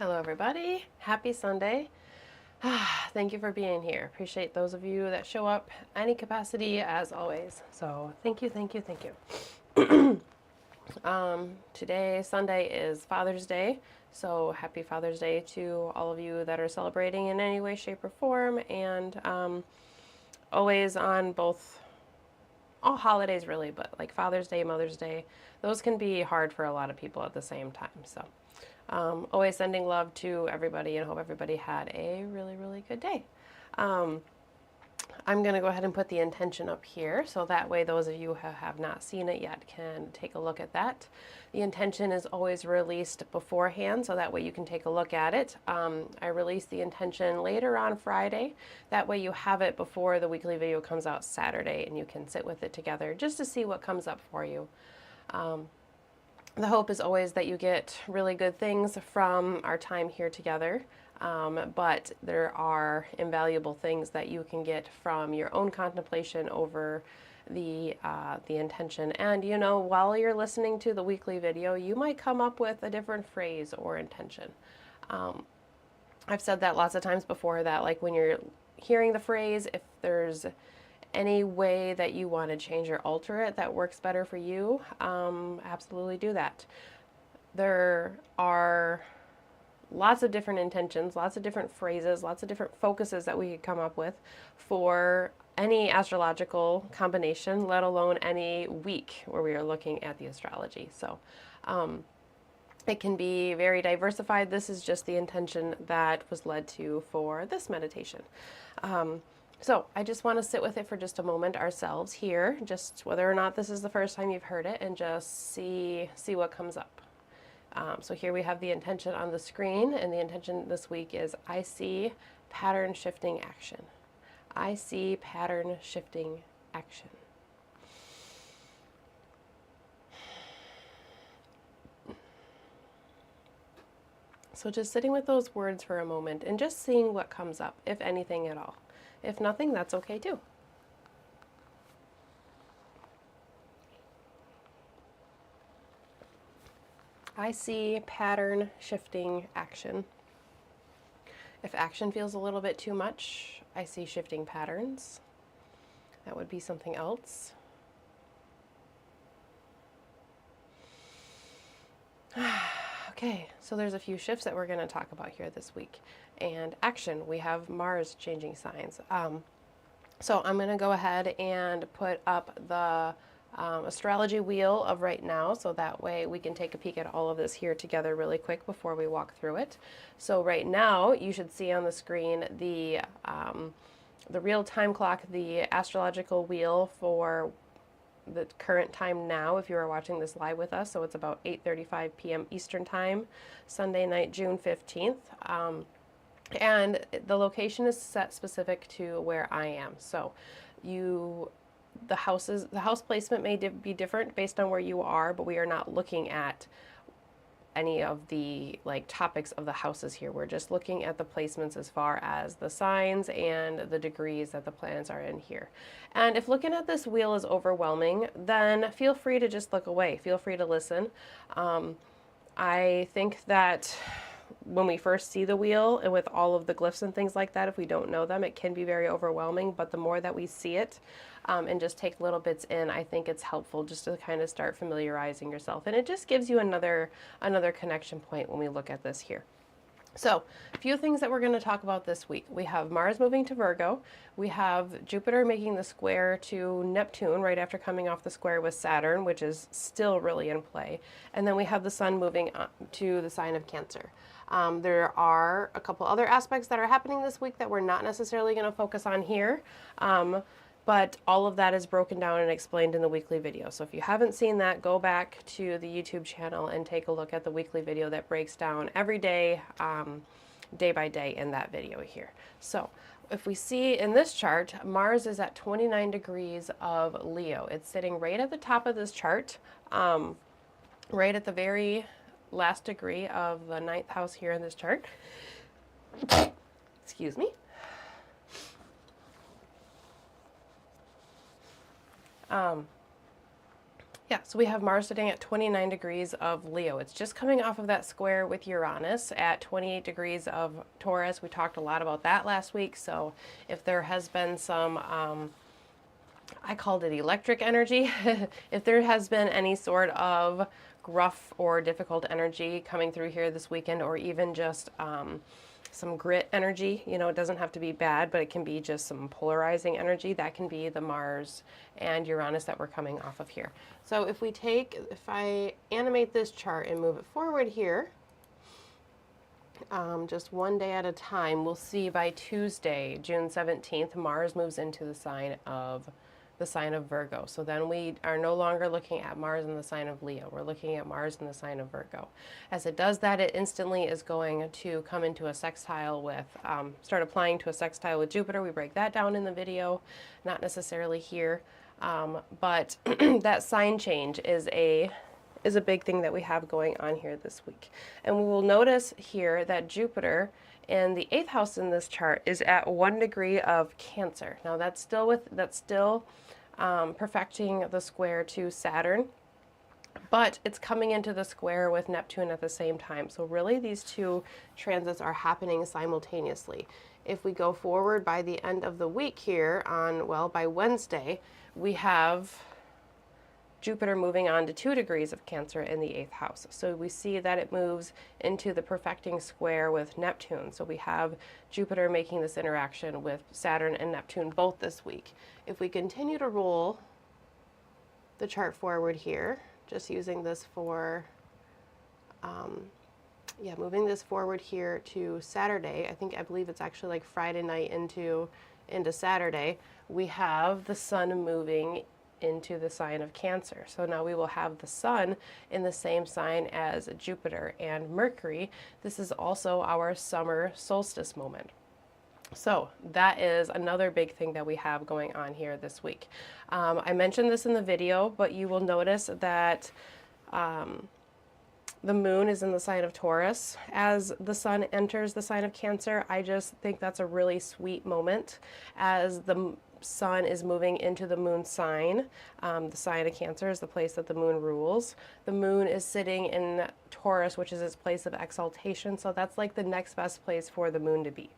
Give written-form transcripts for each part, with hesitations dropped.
Hello everybody, happy Sunday. Thank you for being here. Appreciate those of you that show up any capacity as always. So thank you, thank you, thank you. Today, Sunday, is Father's Day. So happy Father's Day to all of you that are celebrating in any way, shape, or form. And always on all holidays really, but like Father's Day, Mother's Day, those can be hard for a lot of people at the same time. So always sending love to everybody and hope everybody had a really, really good day. I'm going to go ahead and put the intention up here so that way those of you who have not seen it yet can take a look at that. The intention is always released beforehand so that way you can take a look at it. I release the intention later on Friday. That way you have it before the weekly video comes out Saturday and you can sit with it together just to see what comes up for you. The hope is always that you get really good things from our time here together, but there are invaluable things that you can get from your own contemplation over the intention. And you know, while you're listening to the weekly video, you might come up with a different phrase or intention. I've said that lots of times before, that like when you're hearing the phrase, if there's any way that you want to change or alter it that works better for you, absolutely do that. There are lots of different intentions, lots of different phrases, lots of different focuses that we could come up with for any astrological combination, let alone any week where we are looking at the astrology. So it can be very diversified. This is just the intention that was led to for this meditation. So I just want to sit with it for just a moment ourselves here, just whether or not this is the first time you've heard it, and just see what comes up. So here we have the intention on the screen, and the intention this week is I see pattern shifting action. I see pattern shifting action. So just sitting with those words for a moment and just seeing what comes up, if anything at all. If nothing, that's okay too. I see pattern shifting action. If action feels a little bit too much, I see shifting patterns. That would be something else. Okay, so there's a few shifts that we're going to talk about here this week. And action, we have Mars changing signs. So I'm going to go ahead and put up the astrology wheel of right now, so that way we can take a peek at all of this here together really quick before we walk through it. So right now you should see on the screen the real time clock, the astrological wheel for the current time now if you are watching this live with us. So it's about 8:35 p.m. Eastern time, Sunday night, June 15th. And the location is set specific to where I am. So the house placement may be different based on where you are, but we are not looking at any of the topics of the houses here. We're just looking at the placements as far as the signs and the degrees that the planets are in here. And if looking at this wheel is overwhelming, then feel free to just look away. Feel free to listen. I think that when we first see the wheel and with all of the glyphs and things like that, if we don't know them, it can be very overwhelming. But the more that we see it and just take little bits in, I think it's helpful just to kind of start familiarizing yourself. And it just gives you another connection point when we look at this here. So a few things that we're going to talk about this week. We have Mars moving to Virgo. We have Jupiter making the square to Neptune right after coming off the square with Saturn, which is still really in play. And then we have the Sun moving to the sign of Cancer. There are a couple other aspects that are happening this week that we're not necessarily going to focus on here, but all of that is broken down and explained in the weekly video. So if you haven't seen that, go back to the YouTube channel and take a look at the weekly video that breaks down every day, day by day in that video here. So if we see in this chart, Mars is at 29 degrees of Leo. It's sitting right at the top of this chart, right at the very last degree of the 9th house here in this chart. Excuse me. Yeah, so we have Mars sitting at 29 degrees of Leo. It's just coming off of that square with Uranus at 28 degrees of Taurus. We talked a lot about that last week, so if there has been some, I called it electric energy, if there has been any sort of gruff or difficult energy coming through here this weekend, or even just some grit energy, you know, it doesn't have to be bad, but it can be just some polarizing energy. That can be the Mars and Uranus that we're coming off of here. So if I animate this chart and move it forward here, just one day at a time, we'll see by Tuesday, June 17th, Mars moves into the sign of Virgo. So then we are no longer looking at Mars in the sign of Leo. We're looking at Mars in the sign of Virgo. As it does that, it instantly is going to come into a sextile with, start applying to a sextile with Jupiter. We break that down in the video, not necessarily here. But that sign change is a big thing that we have going on here this week. And we will notice here that Jupiter in the 8th house in this chart is at 1 degree of Cancer. Now that's still perfecting the square to Saturn, but it's coming into the square with Neptune at the same time. So really these two transits are happening simultaneously. If we go forward by the end of the week here by Wednesday, we have Jupiter moving on to 2 degrees of Cancer in the 8th house. So we see that it moves into the perfecting square with Neptune. So we have Jupiter making this interaction with Saturn and Neptune both this week. If we continue to roll the chart forward here, just using this for, moving this forward here to Saturday, I believe it's actually like Friday night into Saturday, we have the sun moving into the sign of Cancer. So now we will have the sun in the same sign as Jupiter and Mercury. This is also our summer solstice moment. So that is another big thing that we have going on here this week. I mentioned this in the video, but you will notice that the moon is in the sign of Taurus as the sun enters the sign of Cancer. I just think that's a really sweet moment as the sun is moving into the moon sign. The sign of Cancer is the place that the moon rules. The moon is sitting in Taurus, which is its place of exaltation. So that's like the next best place for the moon to be.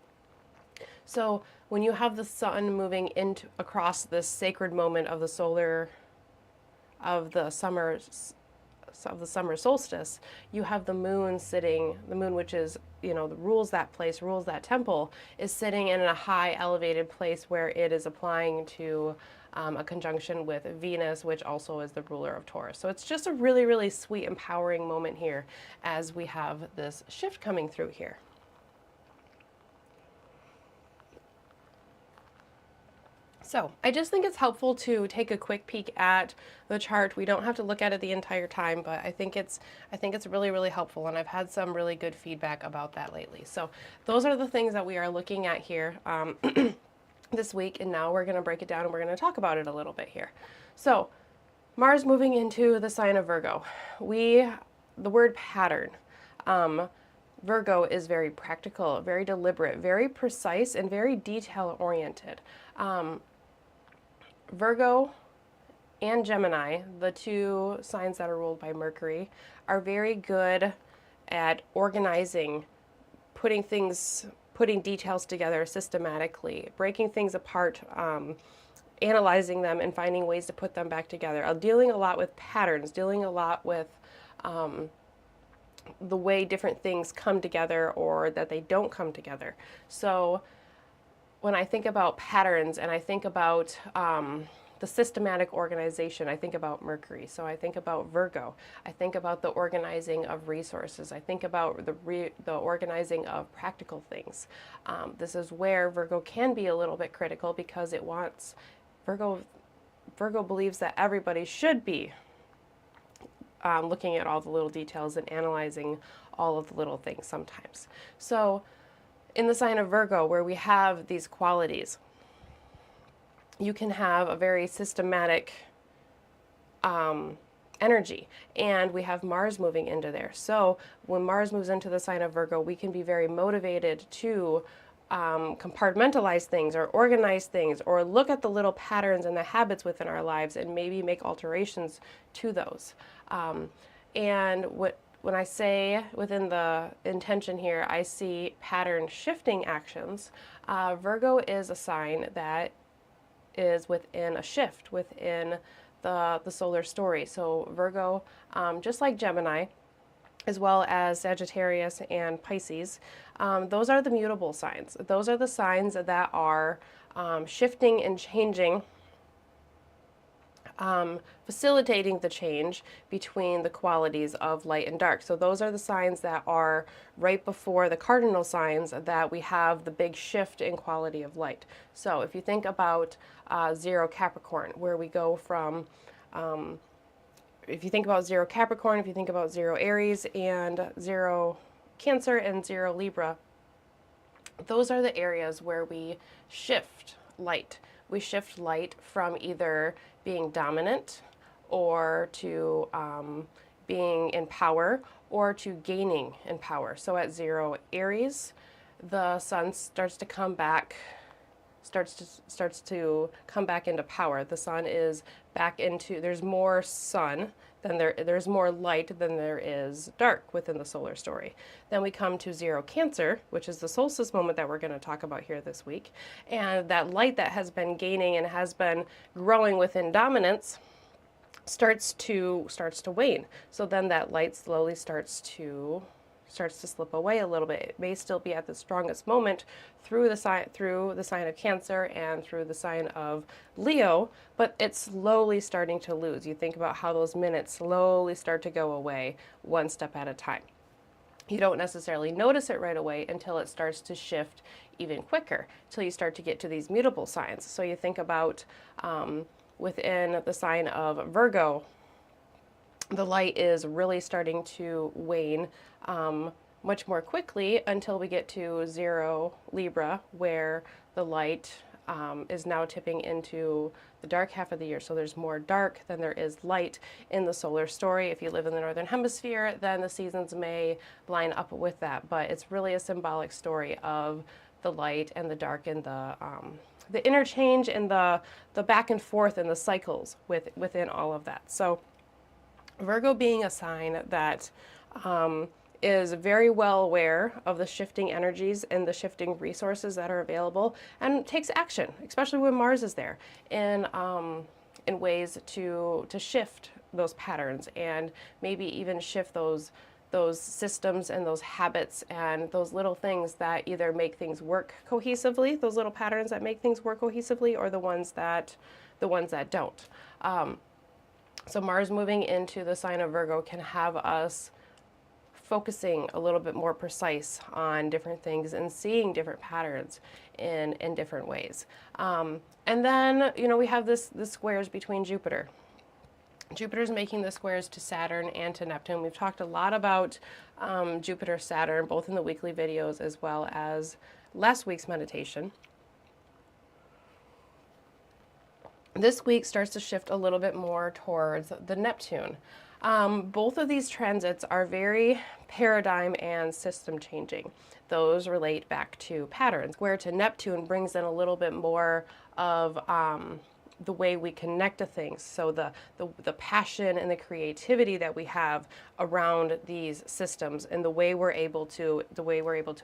So when you have the sun moving across this sacred moment of the summer solstice, you have the moon which is, rules that place, rules that temple, is sitting in a high elevated place where it is applying to a conjunction with Venus, which also is the ruler of Taurus. So it's just a really, really sweet, empowering moment here as we have this shift coming through here. So I just think it's helpful to take a quick peek at the chart. We don't have to look at it the entire time, but I think it's really, really helpful, and I've had some really good feedback about that lately. So those are the things that we are looking at here this week, and now we're going to break it down and we're going to talk about it a little bit here. So Mars moving into the sign of Virgo. The word pattern. Virgo is very practical, very deliberate, very precise, and very detail-oriented. Virgo and Gemini, the two signs that are ruled by Mercury, are very good at organizing, putting details together systematically, breaking things apart, analyzing them and finding ways to put them back together. Dealing a lot with patterns, dealing a lot with the way different things come together or that they don't come together. So when I think about patterns and I think about the systematic organization, I think about Mercury. So I think about Virgo. I think about the organizing of resources. I think about the organizing of practical things. This is where Virgo can be a little bit critical because Virgo believes that everybody should be looking at all the little details and analyzing all of the little things sometimes. So in the sign of Virgo, where we have these qualities, you can have a very systematic energy, and we have Mars moving into there. So when Mars moves into the sign of Virgo, we can be very motivated to compartmentalize things or organize things or look at the little patterns and the habits within our lives and maybe make alterations to those. And when I say within the intention here, I see pattern shifting actions. Virgo is a sign that is within a shift within the solar story. So Virgo, just like Gemini, as well as Sagittarius and Pisces, those are the mutable signs. Those are the signs that are shifting and changing, facilitating the change between the qualities of light and dark. So those are the signs that are right before the cardinal signs that we have the big shift in quality of light. So if you think about 0 Capricorn, where we go from, if you think about 0 Capricorn, if you think about 0 Aries and 0 Cancer and 0 Libra, those are the areas where we shift light. We shift light from either being dominant or to being in power or to gaining in power. So at 0 Aries, the sun starts to come back, starts to come back into power. The sun is back into, there's more sun than there's more light than there is dark within the solar story. Then we come to 0 Cancer, which is the solstice moment that we're going to talk about here this week. And that light that has been gaining and has been growing within dominance starts to wane. So then that light slowly starts to slip away a little bit. It may still be at the strongest moment through the sign of Cancer and through the sign of Leo, but it's slowly starting to lose. You think about how those minutes slowly start to go away one step at a time. You don't necessarily notice it right away until it starts to shift even quicker, till you start to get to these mutable signs. So you think about within the sign of Virgo, the light is really starting to wane much more quickly until we get to 0 Libra, where the light is now tipping into the dark half of the year. So there's more dark than there is light in the solar story. If you live in the northern hemisphere, then the seasons may line up with that. But it's really a symbolic story of the light and the dark and the interchange and the back and forth and the cycles within all of that. So Virgo being a sign that is very well aware of the shifting energies and the shifting resources that are available and takes action, especially when Mars is there, in ways to shift those patterns and maybe even shift those systems and those habits and those little things that either make things work cohesively, those little patterns that make things work cohesively, or the ones that don't. So Mars moving into the sign of Virgo can have us focusing a little bit more precise on different things and seeing different patterns in different ways. And then, we have the squares between Jupiter. Jupiter's making the squares to Saturn and to Neptune. We've talked a lot about Jupiter, Saturn, both in the weekly videos as well as last week's meditation. This week starts to shift a little bit more towards the Neptune. Both of these transits are very paradigm and system changing. Those relate back to patterns, where to Neptune brings in a little bit more of the way we connect to things. So the passion and the creativity that we have around these systems and the way we're able to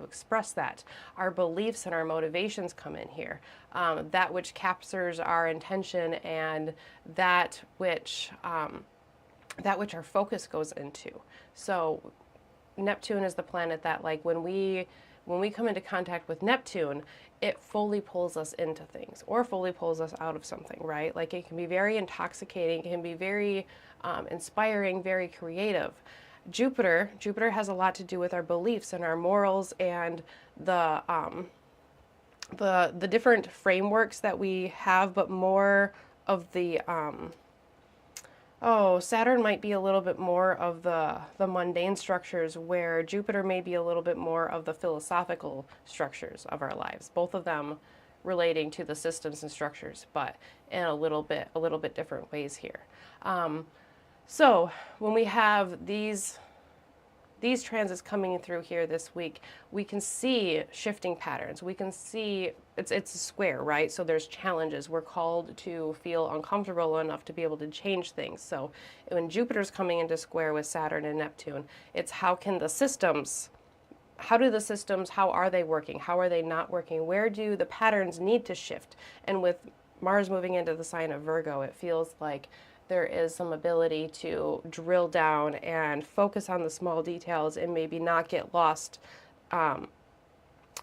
express that. Our beliefs and our motivations come in here. That which captures our intention and that which our focus goes into. So Neptune is the planet that, like, when we come into contact with Neptune, it fully pulls us into things or fully pulls us out of something, right? Like, it can be very intoxicating, it can be very inspiring, very creative. Jupiter has a lot to do with our beliefs and our morals and the different frameworks that we have, but more of the Saturn might be a little bit more of the mundane structures, where Jupiter may be a little bit more of the philosophical structures of our lives. Both of them relating to the systems and structures, but in a little bit different ways here. So when we have these these transits coming through here this week, we can see shifting patterns. We can see it's a square, right? So there's challenges. We're called to feel uncomfortable enough to be able to change things. So when Jupiter's coming into square with Saturn and Neptune, it's how can the systems, how are they working? How are they not working? Where do the patterns need to shift? And with Mars moving into the sign of Virgo, it feels like there is some ability to drill down and focus on the small details and maybe not get lost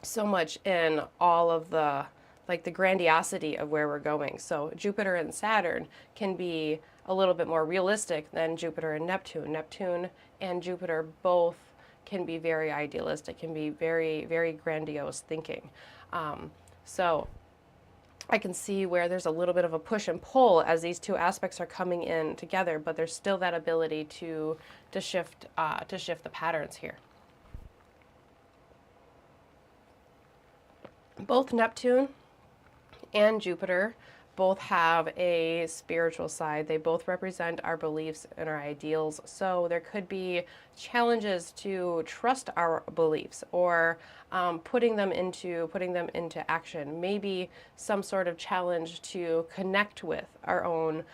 so much in all of the the grandiosity of where we're going. So Jupiter and Saturn can be a little bit more realistic than Jupiter and Neptune. Neptune and Jupiter both can be very idealistic, can be very, very grandiose thinking. So I can see where there's a little bit of a push and pull as these two aspects are coming in together, but there's still that ability to shift the patterns here. Both Neptune and Jupiter both have a spiritual side. They both represent our beliefs and our ideals. So there could be challenges to trust our beliefs or putting them into action. Maybe some sort of challenge to connect with our own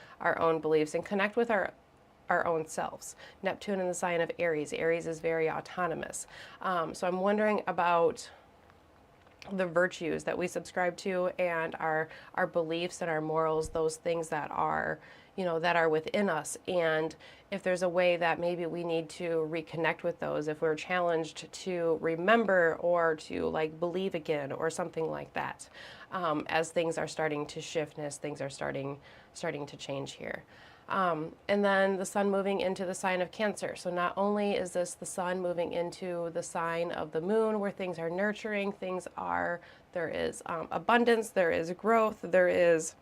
beliefs and connect with our own selves. Neptune in the sign of Aries. Aries is very autonomous. So I'm wondering about the virtues that we subscribe to and our beliefs and our morals, those things that are, that are within us. And if there's a way that maybe we need to reconnect with those, if we're challenged to remember or to believe again or something like that, as things are starting to shift and as things are starting to change here. And then the sun moving into the sign of Cancer. So not only is this the sun moving into the sign of the moon where things are nurturing, there is abundance, there is growth, there is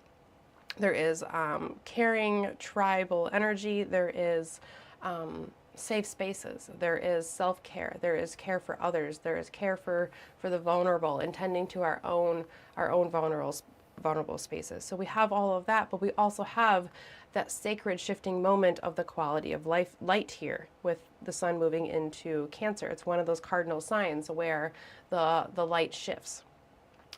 caring tribal energy, there is safe spaces, there is self-care, there is care for others, there is care for the vulnerable and tending to our own vulnerable spaces. So we have all of that, but we also have that sacred shifting moment of the quality of light here with the sun moving into Cancer. It's one of those cardinal signs where the light shifts.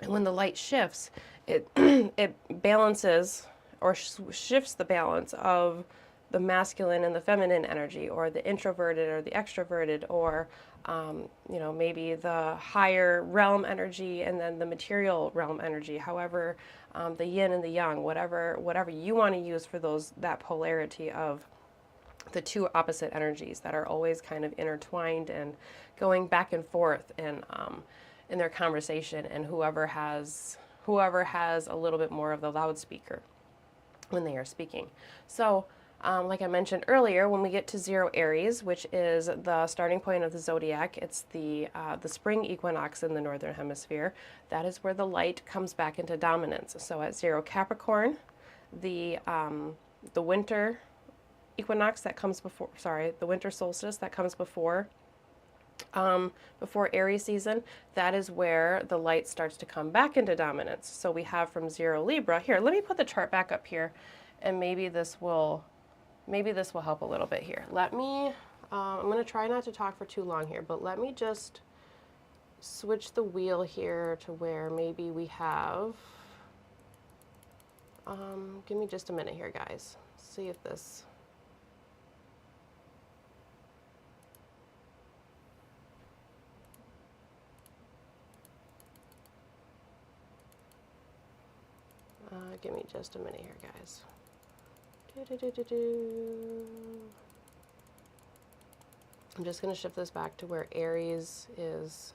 And when the light shifts, it it balances or shifts the balance of the masculine and the feminine energy, or the introverted or the extroverted, or maybe the higher realm energy and then the material realm energy. However, the yin and the yang, whatever you want to use for that polarity of the two opposite energies that are always kind of intertwined and going back and forth in their conversation, and whoever has a little bit more of the loudspeaker when they are speaking. So like I mentioned earlier, when we get to 0 Aries, which is the starting point of the zodiac, it's the spring equinox in the northern hemisphere. That is where the light comes back into dominance. So at 0 Capricorn, the winter equinox that comes before, the winter solstice that comes before Aries season, that is where the light starts to come back into dominance. So we have from 0 Libra. Here, let me put the chart back up here, and maybe this will help a little bit here. Let me, I'm going to try not to talk for too long here, but let me just switch the wheel here to where maybe we have, give me just a minute here, guys. See if this, give me just a minute here, guys. I'm just going to shift this back to where Aries is.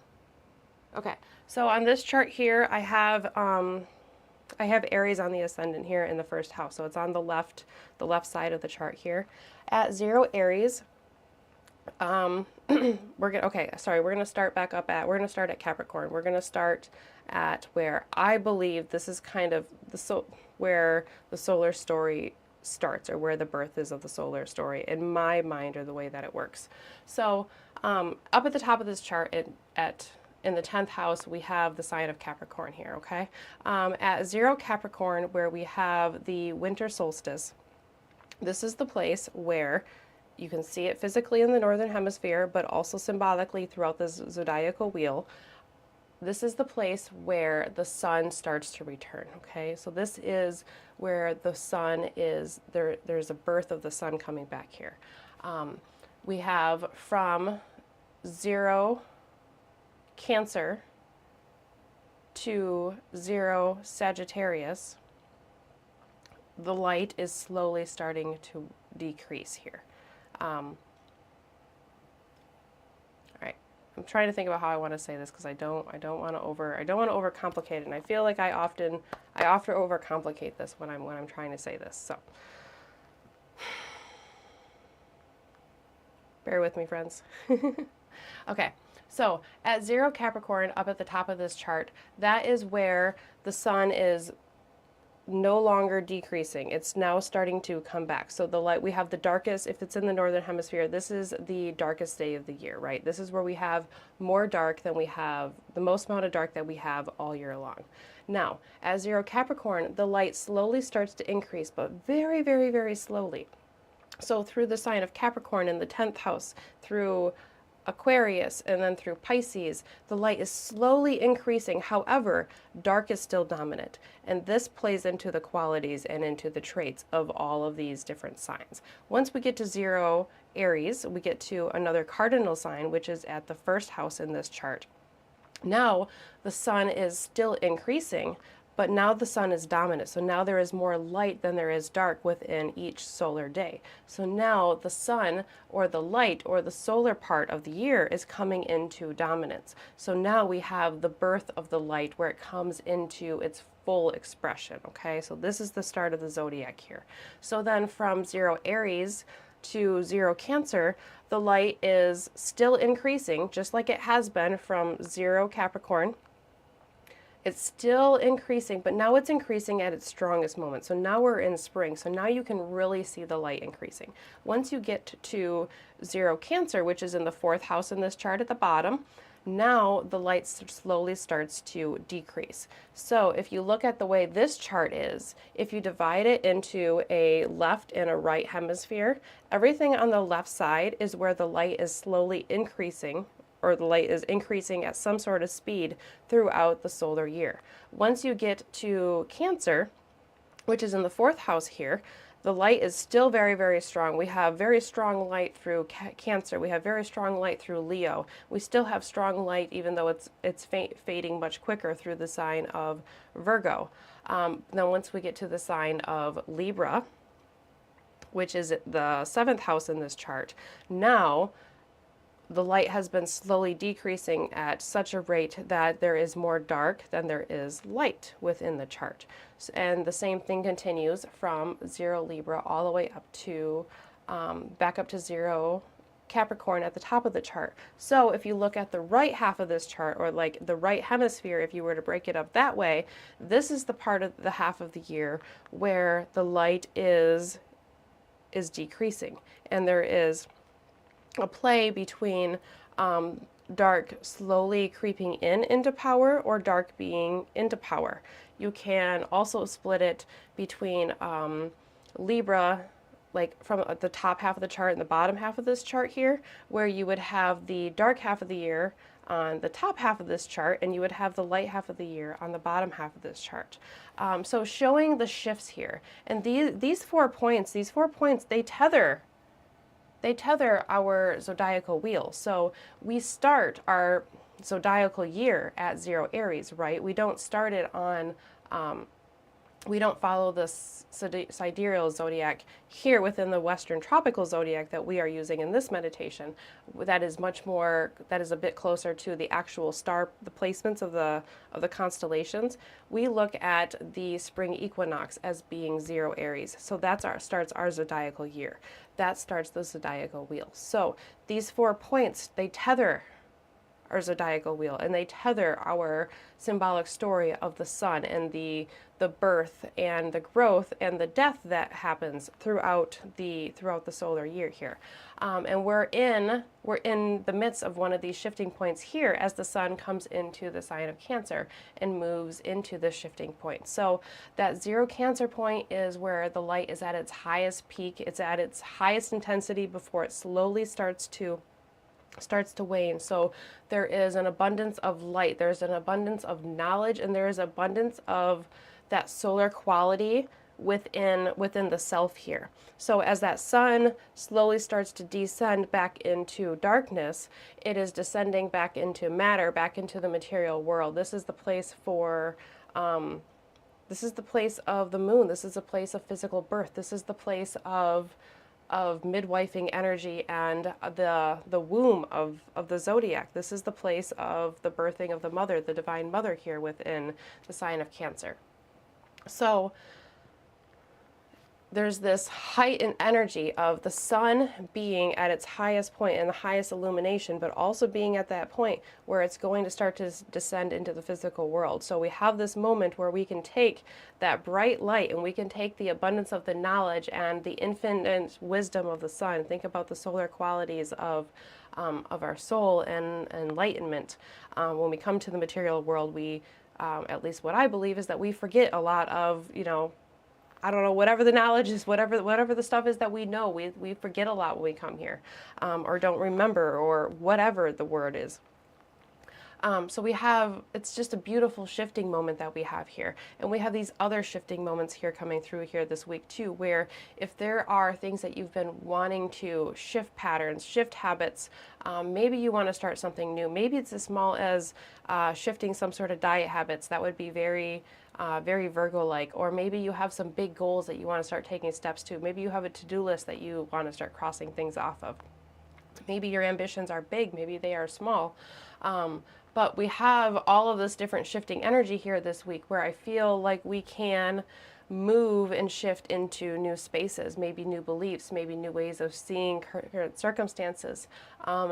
Okay, so on this chart here, I have Aries on the ascendant here in the first house. So it's on the left side of the chart here. At 0 Aries, we're gonna start back up at, we're gonna start at Capricorn. We're gonna start at where I believe this is kind of where the solar story starts, or where the birth is of the solar story in my mind, or the way that it works. So up at the top of this chart in the 10th house, we have the sign of Capricorn here, okay? At 0 Capricorn, where we have the winter solstice, this is the place where You can see it physically in the northern hemisphere, but also symbolically throughout the zodiacal wheel. This is the place where the sun starts to return, okay? So this is where the sun is, there's a birth of the sun coming back here. We have from 0 Cancer to 0 Sagittarius, the light is slowly starting to decrease here. All right, I'm trying to think about how I want to say this because I don't want to overcomplicate it, and I feel like I often overcomplicate this when I'm trying to say this. So bear with me, friends. Okay. So at 0 Capricorn, up at the top of this chart, that is where the sun is no longer decreasing. It's now starting to come back. So the light, we have the darkest, if it's in the northern hemisphere, this is the darkest day of the year, right? This is where we have more dark than we have, the most amount of dark that we have all year long. Now, at 0 Capricorn, the light slowly starts to increase, but very, very, very slowly. So through the sign of Capricorn in the 10th house, through Aquarius, and then through Pisces, the light is slowly increasing. However, dark is still dominant. And this plays into the qualities and into the traits of all of these different signs. Once we get to 0 Aries, we get to another cardinal sign, which is at the 1st house in this chart. Now, the sun is still increasing, but now the sun is dominant. So now there is more light than there is dark within each solar day. So now the sun, or the light, or the solar part of the year is coming into dominance. So now we have the birth of the light where it comes into its full expression, okay? So this is the start of the zodiac here. So then from 0 Aries to 0 Cancer, the light is still increasing, just like it has been from 0 Capricorn. It's still increasing, but now it's increasing at its strongest moment. So now we're in spring. So now you can really see the light increasing. Once you get to 0 Cancer, which is in the 4th house in this chart at the bottom, now the light slowly starts to decrease. So if you look at the way this chart is, if you divide it into a left and a right hemisphere, everything on the left side is where the light is slowly increasing, or the light is increasing at some sort of speed throughout the solar year. Once you get to Cancer, which is in the 4th house here, the light is still very, very strong. We have very strong light through Cancer. We have very strong light through Leo. We still have strong light, even though it's fading much quicker through the sign of Virgo. Then once we get to the sign of Libra, which is the 7th house in this chart, now the light has been slowly decreasing at such a rate that there is more dark than there is light within the chart. And the same thing continues from 0 Libra all the way up to, back up to 0 Capricorn at the top of the chart. So if you look at the right half of this chart, or like the right hemisphere, if you were to break it up that way, this is the part of the half of the year where the light is decreasing. And there is a play between dark slowly creeping into power, or dark being into power. You can also split it between Libra, like from the top half of the chart and the bottom half of this chart here, where you would have the dark half of the year on the top half of this chart, and you would have the light half of the year on the bottom half of this chart. So showing the shifts here. And these 4 points, they tether our zodiacal wheel. So we start our zodiacal year at 0 Aries, right? We don't start it on, we don't follow the sidereal zodiac here within the Western tropical zodiac that we are using in this meditation. That is much more, that is a bit closer to the actual star, the placements of the constellations. We look at the spring equinox as being 0 Aries. So that's starts our zodiacal year. That starts the zodiacal wheel. So these 4 points, they tether our zodiacal wheel, and they tether our symbolic story of the sun and the birth and the growth and the death that happens throughout the solar year here. And we're in the midst of one of these shifting points here as the sun comes into the sign of Cancer and moves into this shifting point. So that 0 Cancer point is where the light is at its highest peak. It's at its highest intensity before it slowly starts to wane. So there is an abundance of light, there's an abundance of knowledge, and there is abundance of that solar quality within the self here. So as that sun slowly starts to descend back into darkness, it is descending back into matter, back into the material world. This is the place for this is the place of the moon. This is a place of physical birth. This is the place of midwifing energy and the womb of the zodiac. This is the place of the birthing of the mother, the divine mother here within the sign of Cancer. So there's this heightened energy of the sun being at its highest point and the highest illumination, but also being at that point where it's going to start to descend into the physical world. So we have this moment where we can take that bright light and we can take the abundance of the knowledge and the infinite wisdom of the sun. Think about the solar qualities of our soul and enlightenment. When we come to the material world, we, at least what I believe, is that we forget a lot of, I don't know, whatever the knowledge is, whatever the stuff is that we know, we forget a lot when we come here, or don't remember, or whatever the word is. So it's just a beautiful shifting moment that we have here. And we have these other shifting moments here coming through here this week too, where if there are things that you've been wanting to shift patterns, shift habits, maybe you want to start something new. Maybe it's as small as shifting some sort of diet habits. That would be very Virgo-like. Or maybe you have some big goals that you want to start taking steps to. Maybe you have a to-do list that you want to start crossing things off of. Maybe your ambitions are big, maybe they are small. But we have all of this different shifting energy here this week where I feel like we can move and shift into new spaces, maybe new beliefs, maybe new ways of seeing current circumstances,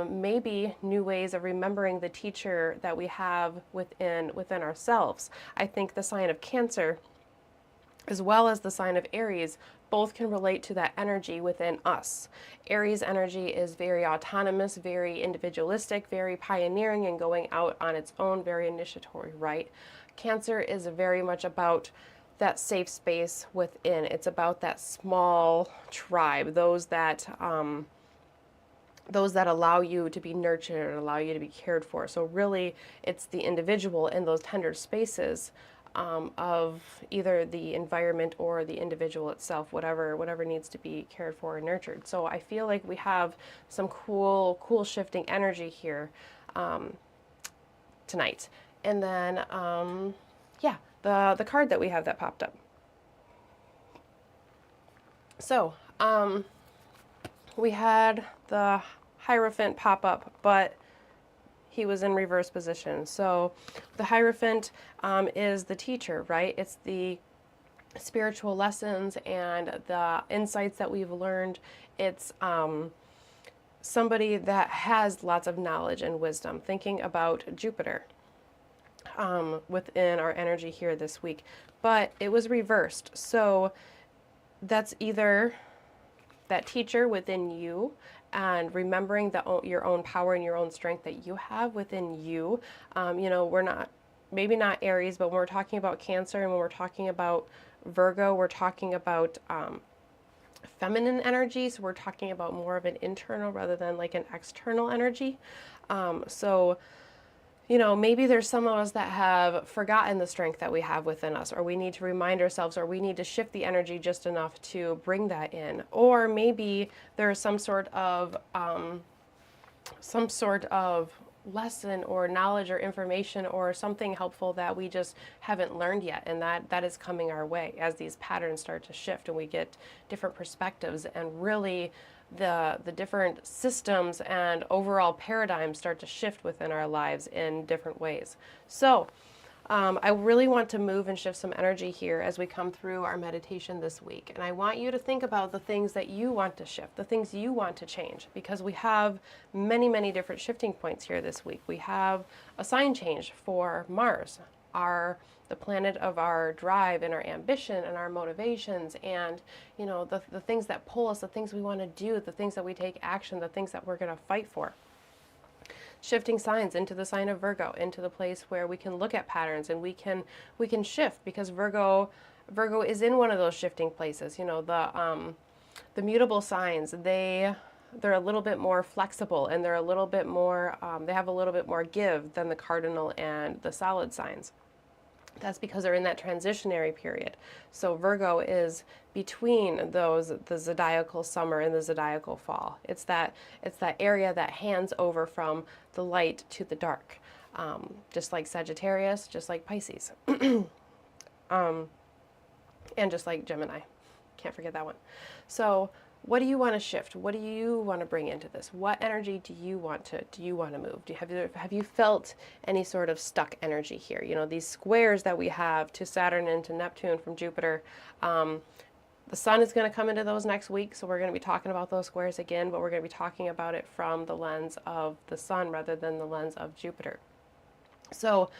maybe new ways of remembering the teacher that we have within ourselves. I think the sign of Cancer, as well as the sign of Aries, both can relate to that energy within us. Aries energy is very autonomous, very individualistic, very pioneering and going out on its own, very initiatory, right? Cancer is very much about that safe space within. It's about that small tribe, those that allow you to be nurtured and allow you to be cared for. So really, it's the individual in those tender spaces of either the environment or the individual itself, whatever needs to be cared for and nurtured. So I feel like we have some cool shifting energy here tonight. And then, yeah, the card that we have that popped up. So we had the Hierophant pop up, but he was in reverse position. So the Hierophant is the teacher, right? It's the spiritual lessons and the insights that we've learned. It's somebody that has lots of knowledge and wisdom. Thinking about Jupiter within our energy here this week. But it was reversed. So that's either that teacher within you and remembering your own power and your own strength that you have within you. We're not, maybe not Aries, but when we're talking about Cancer and when we're talking about Virgo, we're talking about feminine energy. So we're talking about more of an internal rather than like an external energy. Maybe there's some of us that have forgotten the strength that we have within us, or we need to remind ourselves, or we need to shift the energy just enough to bring that in. Or maybe there's some sort of lesson or knowledge or information or something helpful that we just haven't learned yet, and that is coming our way as these patterns start to shift and we get different perspectives, and really the different systems and overall paradigms start to shift within our lives in different ways. So I really want to move and shift some energy here as we come through our meditation this week. And I want you to think about the things that you want to shift, the things you want to change, because we have many, many different shifting points here this week. We have a sign change for Mars, the planet of our drive and our ambition and our motivations, and the things that pull us, the things we want to do, the things that we take action, the things that we're going to fight for. Shifting signs into the sign of Virgo, into the place where we can look at patterns and we can shift, because Virgo is in one of those shifting places. The mutable signs, they're a little bit more flexible, and they're a little bit more they have a little bit more give than the cardinal and the solid signs. That's because they're in that transitionary period. So Virgo is between the zodiacal summer and the zodiacal fall. It's that area that hands over from the light to the dark, just like Sagittarius, just like Pisces, and just like Gemini. Can't forget that one. So what do you want to shift? What do you want to bring into this? What energy do you want to move? Have you felt any sort of stuck energy here? These squares that we have to Saturn and to Neptune from Jupiter. The sun is going to come into those next week, so we're going to be talking about those squares again, but we're going to be talking about it from the lens of the sun rather than the lens of Jupiter. So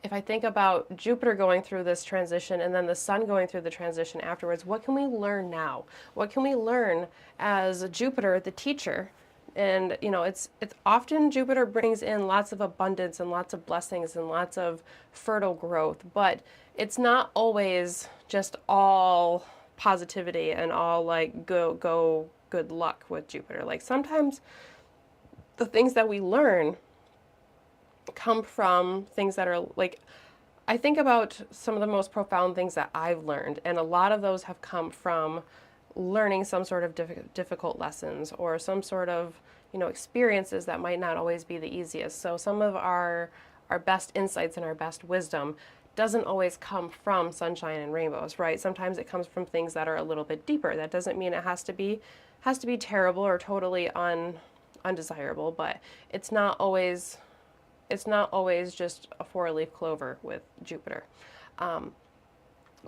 if I think about Jupiter going through this transition and then the sun going through the transition afterwards, what can we learn now? What can we learn as Jupiter, the teacher? And it's often Jupiter brings in lots of abundance and lots of blessings and lots of fertile growth, but it's not always just all positivity and all like go good luck with Jupiter. Like sometimes the things that we learn come from things that are like, I think about some of the most profound things that I've learned, and a lot of those have come from learning some sort of difficult lessons or some sort of experiences that might not always be the easiest. So some of our best insights and our best wisdom doesn't always come from sunshine and rainbows, right? Sometimes it comes from things that are a little bit deeper. That doesn't mean it has to be terrible or totally undesirable, but it's not always just a four-leaf clover with Jupiter.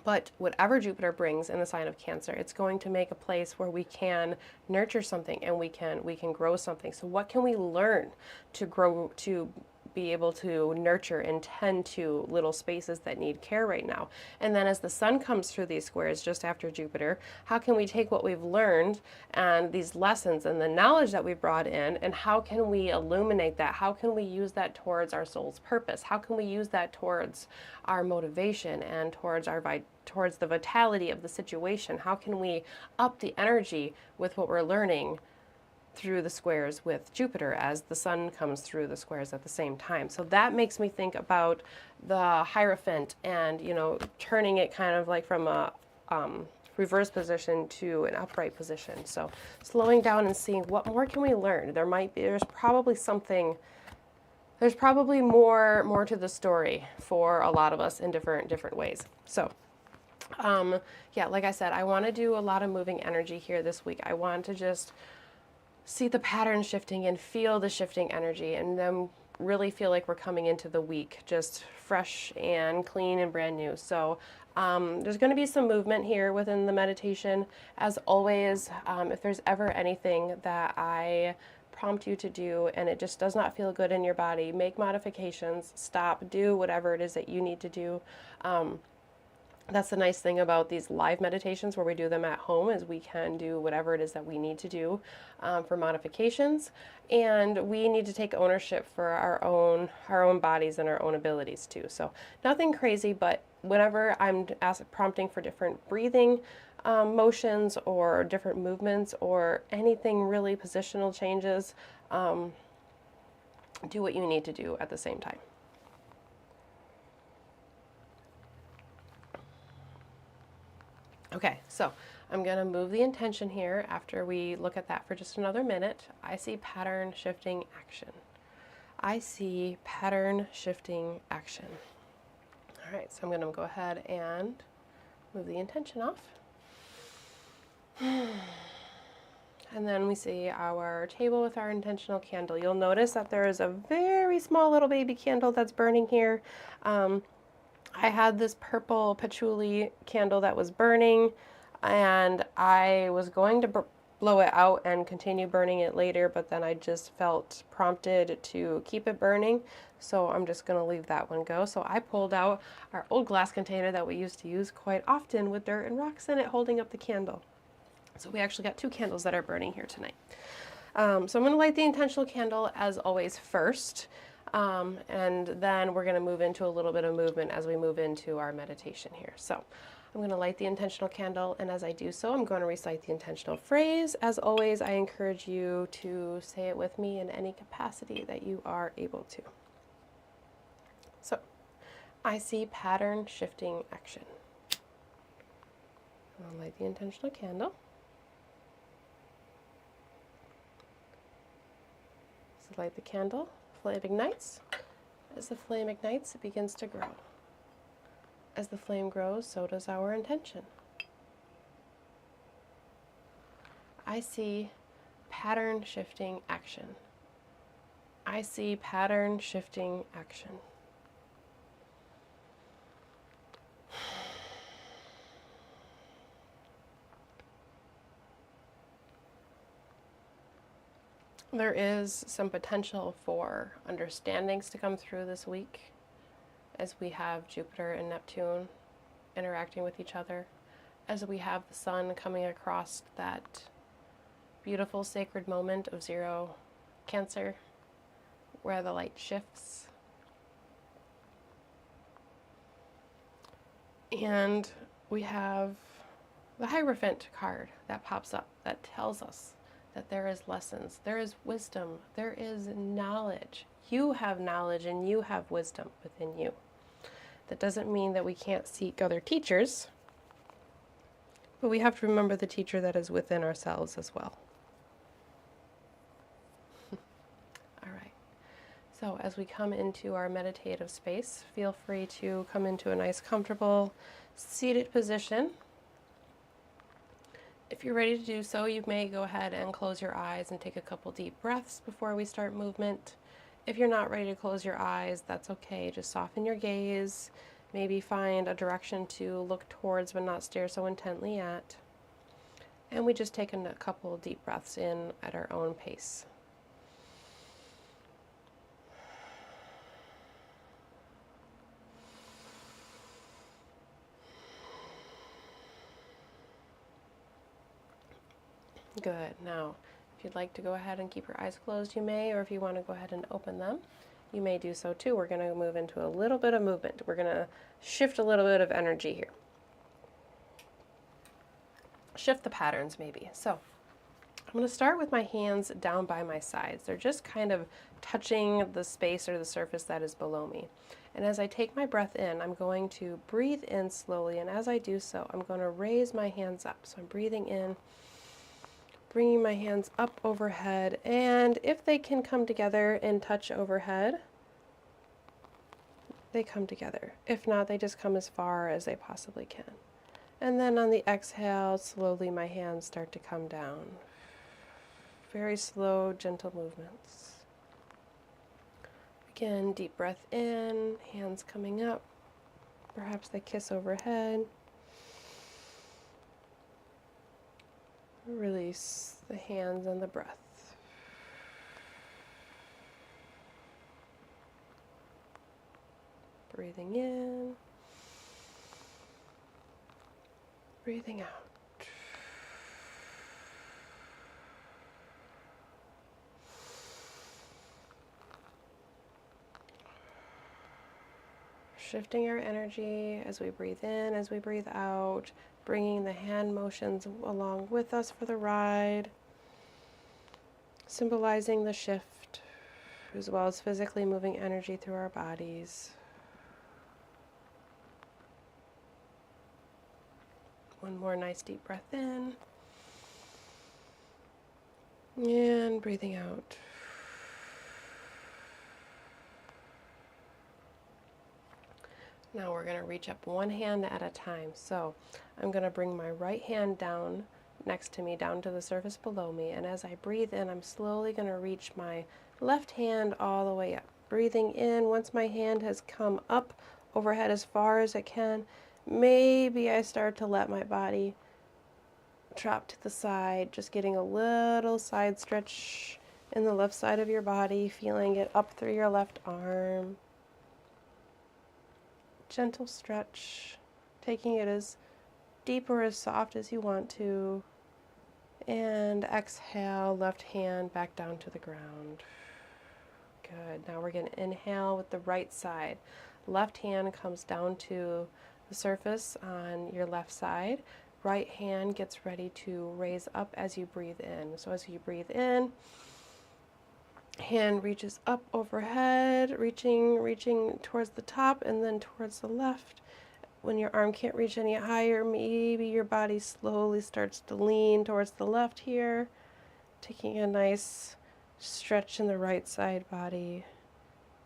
But whatever Jupiter brings in the sign of Cancer, it's going to make a place where we can nurture something and we can grow something. So what can we learn to grow, to be able to nurture and tend to little spaces that need care right now? And then as the sun comes through these squares just after Jupiter, how can we take what we've learned and these lessons and the knowledge that we've brought in, and how can we illuminate that? How can we use that towards our soul's purpose? How can we use that towards our motivation and towards the vitality of the situation? How can we up the energy with what we're learning through the squares with Jupiter as the sun comes through the squares at the same time? So that makes me think about the Hierophant and, turning it kind of like from a reverse position to an upright position. So slowing down and seeing what more can we learn. There's probably more to the story for a lot of us in different ways. So yeah, like I said, I want to do a lot of moving energy here this week. I want to just see the pattern shifting and feel the shifting energy, and then really feel like we're coming into the week just fresh and clean and brand new. So there's going to be some movement here within the meditation. As always, if there's ever anything that I prompt you to do and it just does not feel good in your body, make modifications, stop, do whatever it is that you need to do. That's the nice thing about these live meditations where we do them at home, is we can do whatever it is that we need to do for modifications, and we need to take ownership for our own bodies and our own abilities too. So nothing crazy, but whenever I'm prompting for different breathing motions or different movements or anything really positional changes, do what you need to do at the same time. Okay, so I'm going to move the intention here after we look at that for just another minute. I see pattern shifting action. I see pattern shifting action. All right, so I'm going to go ahead and move the intention off. And then we see our table with our intentional candle. You'll notice that there is a very small little baby candle that's burning here. I had this purple patchouli candle that was burning, and I was going to blow it out and continue burning it later, but then I just felt prompted to keep it burning, so I'm just going to leave that one go. So I pulled out our old glass container that we used to use quite often with dirt and rocks in it holding up the candle. So we actually got 2 candles that are burning here tonight. So I'm going to light the intentional candle as always first, and then we're going to move into a little bit of movement as we move into our meditation here. So I'm going to light the intentional candle, and as I do so, I'm going to recite the intentional phrase. As always, I encourage you to say it with me in any capacity that you are able to. So, I see pattern shifting action. I'll light the intentional candle. So light the candle, flame ignites. As the flame ignites, it begins to grow. As the flame grows, so does our intention. I see pattern shifting action. I see pattern shifting action. There is some potential for understandings to come through this week as we have Jupiter and Neptune interacting with each other, as we have the sun coming across that beautiful sacred moment of 0 Cancer, where the light shifts. And we have the Hierophant card that pops up that tells us that there is lessons, there is wisdom, there is knowledge. You have knowledge and you have wisdom within you. That doesn't mean that we can't seek other teachers, but we have to remember the teacher that is within ourselves as well. All right. So as we come into our meditative space, feel free to come into a nice, comfortable, seated position. If you're ready to do so, you may go ahead and close your eyes and take a couple deep breaths before we start movement. If you're not ready to close your eyes, that's okay. Just soften your gaze. Maybe find a direction to look towards but not stare so intently at. And we just take a couple deep breaths in at our own pace. Good. Now, if you'd like to go ahead and keep your eyes closed, you may, or if you want to go ahead and open them, you may do so too. We're going to move into a little bit of movement. We're going to shift a little bit of energy here. Shift the patterns maybe. So I'm going to start with my hands down by my sides. They're just kind of touching the space or the surface that is below me. And as I take my breath in, I'm going to breathe in slowly. And as I do so, I'm going to raise my hands up. So I'm breathing in, bringing my hands up overhead, and if they can come together and touch overhead, they come together. If not, they just come as far as they possibly can. And then on the exhale, slowly my hands start to come down. Very slow, gentle movements. Again, deep breath in, hands coming up. Perhaps they kiss overhead. Release the hands and the breath. Breathing in, breathing out. Shifting our energy as we breathe in, as we breathe out. Bringing the hand motions along with us for the ride, symbolizing the shift, as well as physically moving energy through our bodies. One more nice deep breath in, and breathing out. Now we're going to reach up one hand at a time. So I'm going to bring my right hand down next to me, down to the surface below me. And as I breathe in, I'm slowly going to reach my left hand all the way up. Breathing in, once my hand has come up overhead as far as it can. Maybe I start to let my body drop to the side, just getting a little side stretch in the left side of your body, feeling it up through your left arm. Gentle stretch, taking it as deep or as soft as you want to. And exhale, left hand back down to the ground. Good. Now we're going to inhale with the right side. Left hand comes down to the surface on your left side. Right hand gets ready to raise up as you breathe in. So as you breathe in, hand reaches up overhead, reaching towards the top and then towards the left. When your arm can't reach any higher, maybe your body slowly starts to lean towards the left here, taking a nice stretch in the right side body.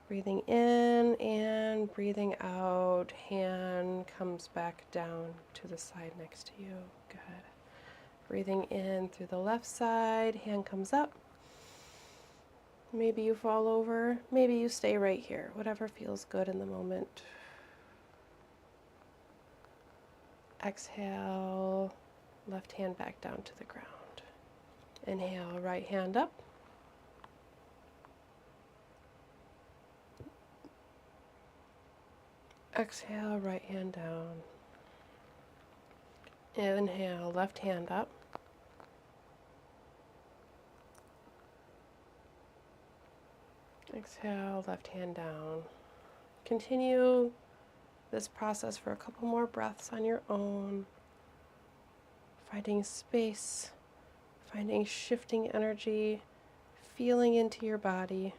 Breathing in and breathing out. Hand comes back down to the side next to you. Good. Breathing in through the left side, hand comes up. Maybe you fall over, maybe you stay right here, whatever feels good in the moment. Exhale, left hand back down to the ground. Inhale, right hand up. Exhale, right hand down. Inhale, left hand up. Exhale, left hand down. Continue this process for a couple more breaths on your own. Finding space, finding shifting energy, feeling into your body.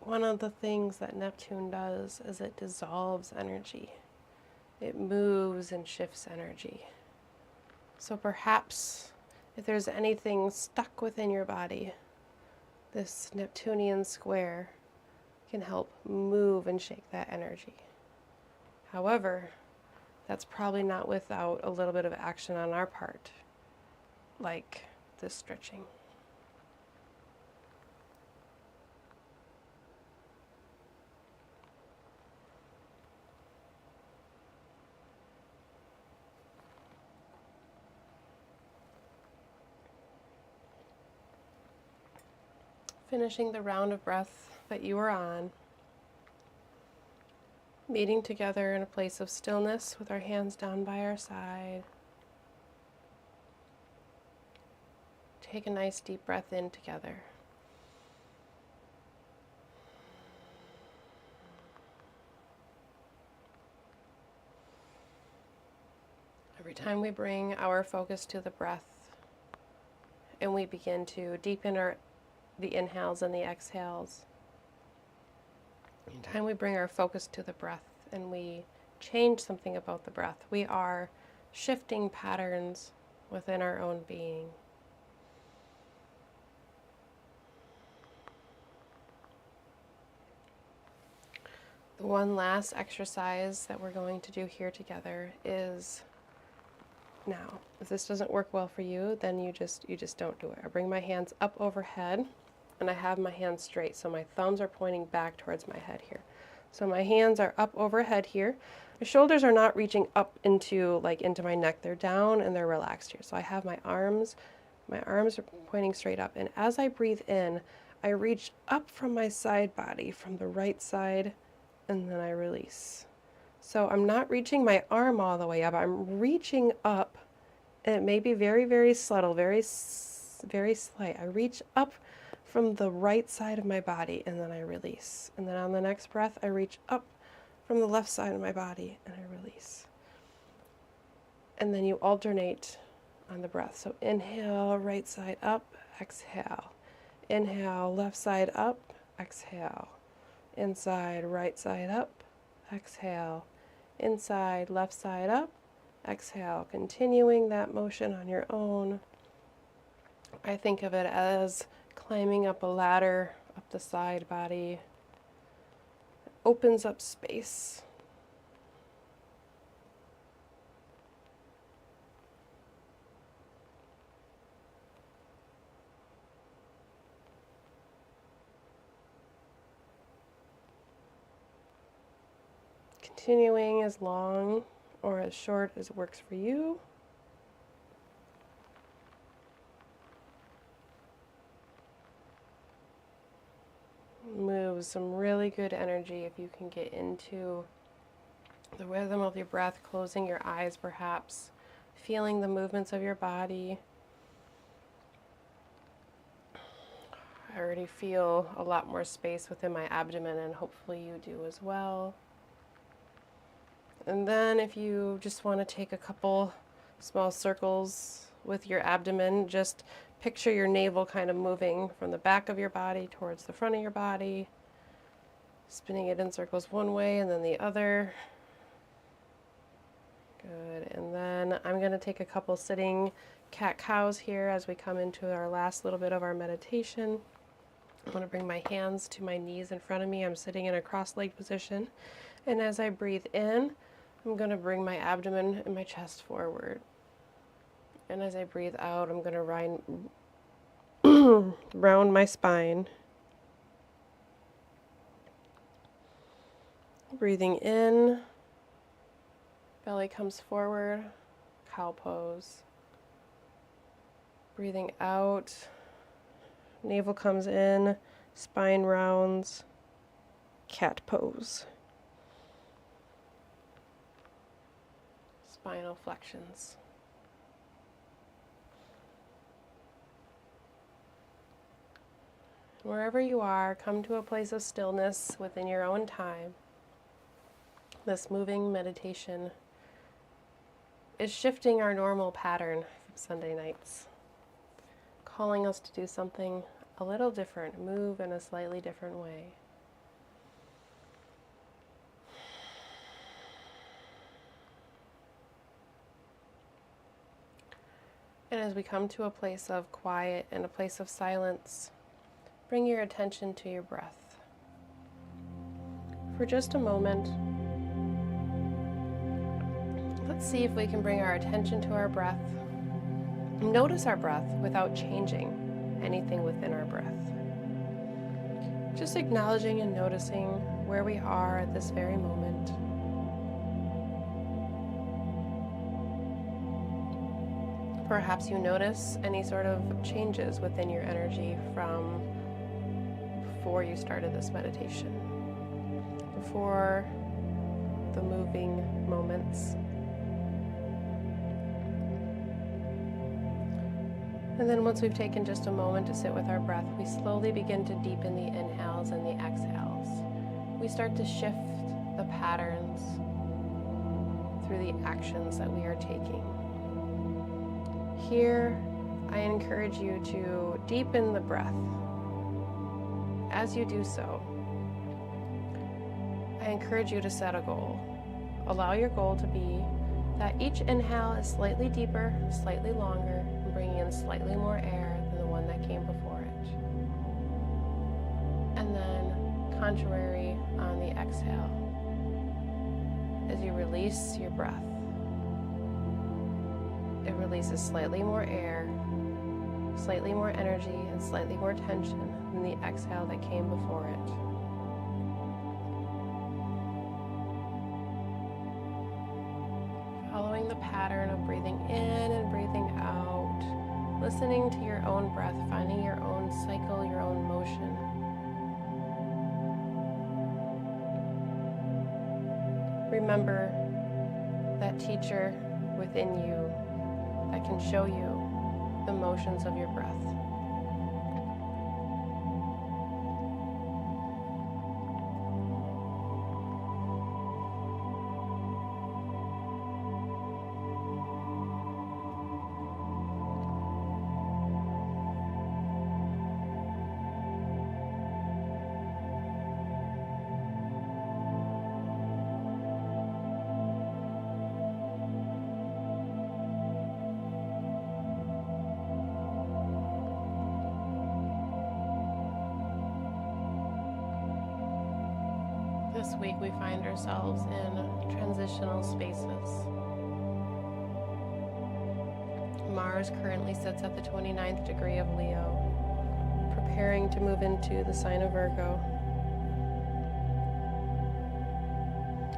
One of the things that Neptune does is it dissolves energy. It moves and shifts energy. So perhaps if there's anything stuck within your body, this Neptunian square can help move and shake that energy. However, that's probably not without a little bit of action on our part, like this stretching. Finishing the round of breath that you are on, meeting together in a place of stillness with our hands down by our side. Take a nice deep breath in together. Every time we bring our focus to the breath and we begin to deepen the inhales and the exhales, every time we bring our focus to the breath and we change something about the breath, we are shifting patterns within our own being. The one last exercise that we're going to do here together is now. If this doesn't work well for you, then you just don't do it. I bring my hands up overhead and I have my hands straight, so my thumbs are pointing back towards my head here. So my hands are up overhead here. My shoulders are not reaching up into my neck. They're down and they're relaxed here. So I have my arms are pointing straight up, and as I breathe in, I reach up from my side body, from the right side, and then I release. So I'm not reaching my arm all the way up. I'm reaching up, and it may be very, very subtle, very, very slight. I reach up from the right side of my body, and then I release. And then on the next breath, I reach up from the left side of my body, and I release. And then you alternate on the breath. So inhale, right side up, exhale. Inhale, left side up, exhale. Inside, right side up, exhale. Inside, left side up, exhale. Continuing that motion on your own. I think of it as climbing up a ladder up the side body. It opens up space. Continuing as long or as short as works for you. Move some really good energy if you can get into the rhythm of your breath, closing your eyes perhaps, feeling the movements of your body. I already feel a lot more space within my abdomen, and hopefully you do as well. And then if you just want to take a couple small circles with your abdomen, just picture your navel kind of moving from the back of your body towards the front of your body, spinning it in circles one way and then the other. Good. And then I'm going to take a couple sitting cat-cows here as we come into our last little bit of our meditation. I'm going to bring my hands to my knees in front of me. I'm sitting in a cross-legged position. And as I breathe in, I'm going to bring my abdomen and my chest forward. And as I breathe out, I'm going to round my spine. Breathing in, belly comes forward, cow pose. Breathing out, navel comes in, spine rounds, cat pose. Spinal flexions. Wherever you are, come to a place of stillness within your own time. This moving meditation is shifting our normal pattern from Sunday nights, calling us to do something a little different, move in a slightly different way. And as we come to a place of quiet and a place of silence, bring your attention to your breath. For just a moment, let's see if we can bring our attention to our breath. Notice our breath without changing anything within our breath. Just acknowledging and noticing where we are at this very moment. Perhaps you notice any sort of changes within your energy from before you started this meditation, before the moving moments. And then once we've taken just a moment to sit with our breath, we slowly begin to deepen the inhales and the exhales. We start to shift the patterns through the actions that we are taking. Here, I encourage you to deepen the breath. As you do so, I encourage you to set a goal. Allow your goal to be that each inhale is slightly deeper, slightly longer, and bringing in slightly more air than the one that came before it. And then, contrary on the exhale, as you release your breath, it releases slightly more air, slightly more energy, and slightly more tension than the exhale that came before it. Following the pattern of breathing in and breathing out, listening to your own breath, finding your own cycle, your own motion. Remember that teacher within you that can show you the motions of your breath. week we find ourselves in transitional spaces. Mars currently sits at the 29th degree of Leo, preparing to move into the sign of Virgo,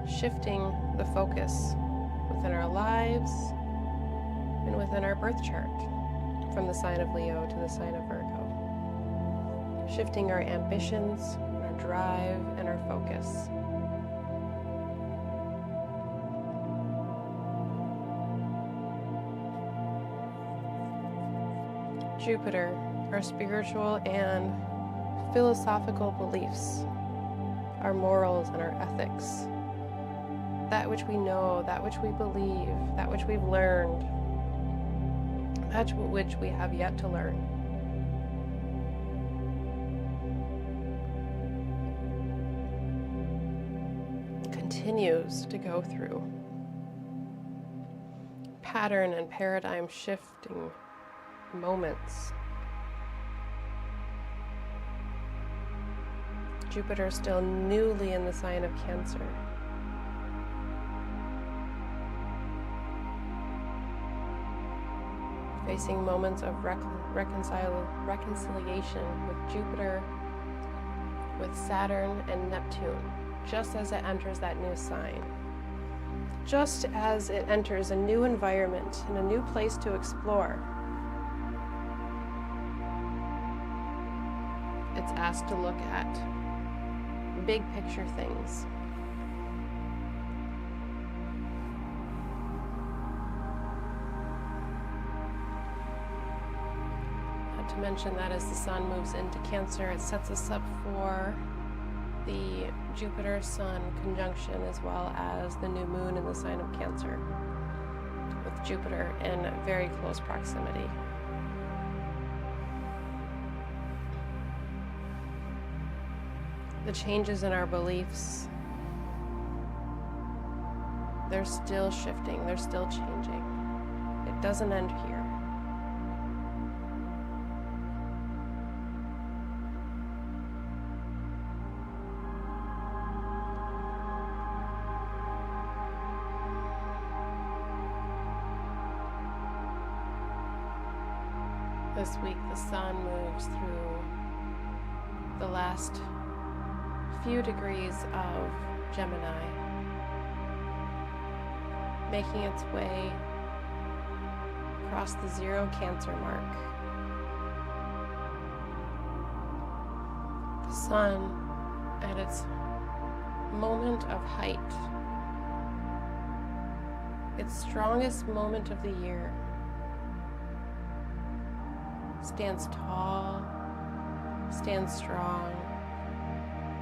shifting the focus within our lives and within our birth chart from the sign of Leo to the sign of Virgo, shifting our ambitions, our drive, and our focus. Jupiter, our spiritual and philosophical beliefs, our morals and our ethics, that which we know, that which we believe, that which we've learned, that which we have yet to learn. Continues to go through pattern and paradigm shifting moments. Jupiter is still newly in the sign of Cancer. Facing moments of reconciliation with Jupiter, with Saturn and Neptune, just as it enters that new sign. Just as it enters a new environment and a new place to explore, it's asked to look at big picture things. Not to mention that as the Sun moves into Cancer, it sets us up for the Jupiter-Sun conjunction, as well as the new moon in the sign of Cancer, with Jupiter in very close proximity. The changes in our beliefs, they're still shifting, they're still changing. It doesn't end here. This week, the Sun moves through the last few degrees of Gemini, making its way across the 0 Cancer mark. The Sun, at its moment of height, its strongest moment of the year, stands tall, stands strong.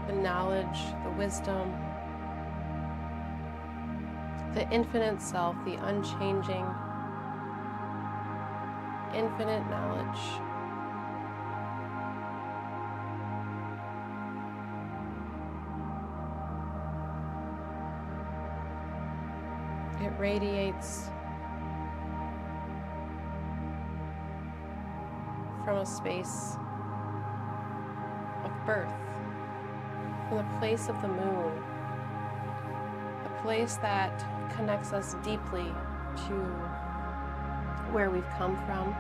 The knowledge, the wisdom, the infinite self, the unchanging, infinite knowledge. It radiates from a space of birth, from the place of the moon, a place that connects us deeply to where we've come from,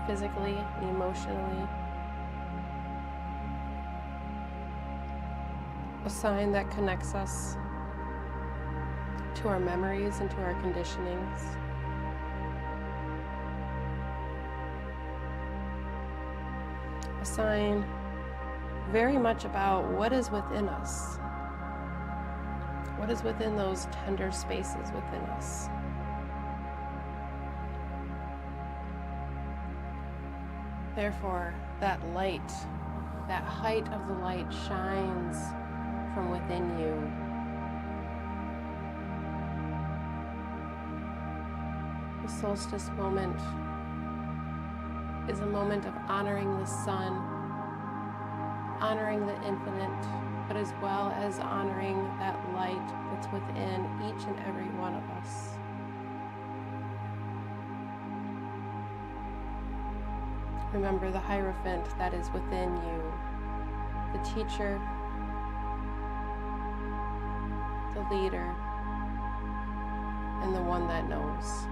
physically and emotionally. A sign that connects us to our memories and to our conditionings. A sign very much about what is within us, what is within those tender spaces within us. Therefore, that light, that height of the light shines from within you. The solstice moment is a moment of honoring the sun, honoring the infinite, but as well as honoring that light that's within each and every one of us. Remember the Hierophant that is within you, the teacher, the leader, and the one that knows.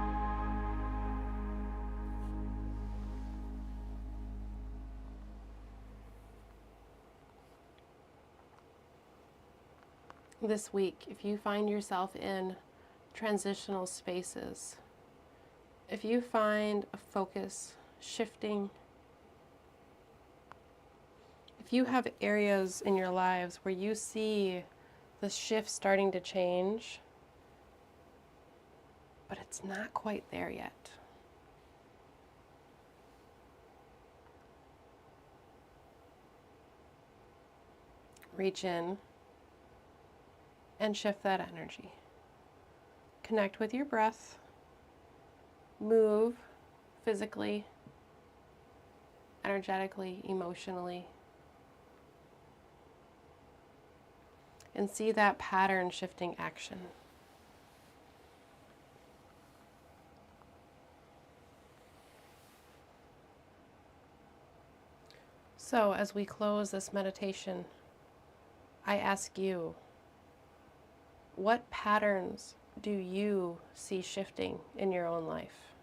This week, if you find yourself in transitional spaces, if you find a focus shifting, if you have areas in your lives where you see the shift starting to change, but it's not quite there yet, reach in and shift that energy. Connect with your breath, move physically, energetically, emotionally, and see that pattern shifting action. So, as we close this meditation, I ask you, what patterns do you see shifting in your own life?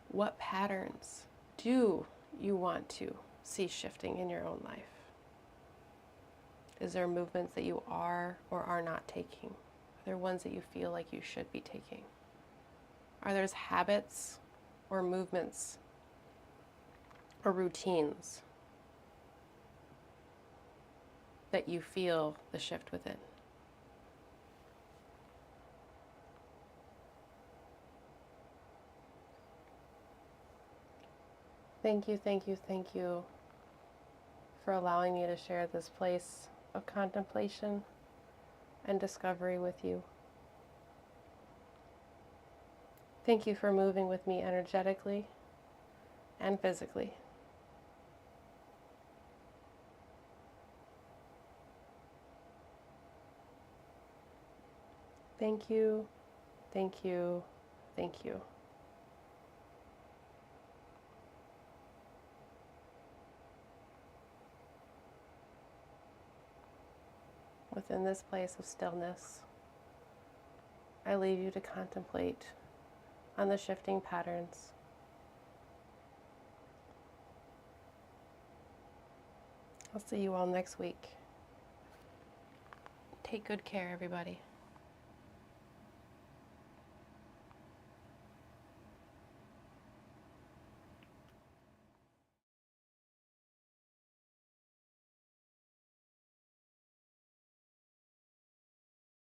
What patterns do you want to see shifting in your own life? Is there movements that you are or are not taking? Are there ones that you feel like you should be taking? Are there habits or movements or routines that you feel the shift within? Thank you, thank you, thank you for allowing me to share this place of contemplation and discovery with you. Thank you for moving with me energetically and physically. Thank you, thank you, thank you. Within this place of stillness, I leave you to contemplate on the shifting patterns. I'll see you all next week. Take good care, everybody.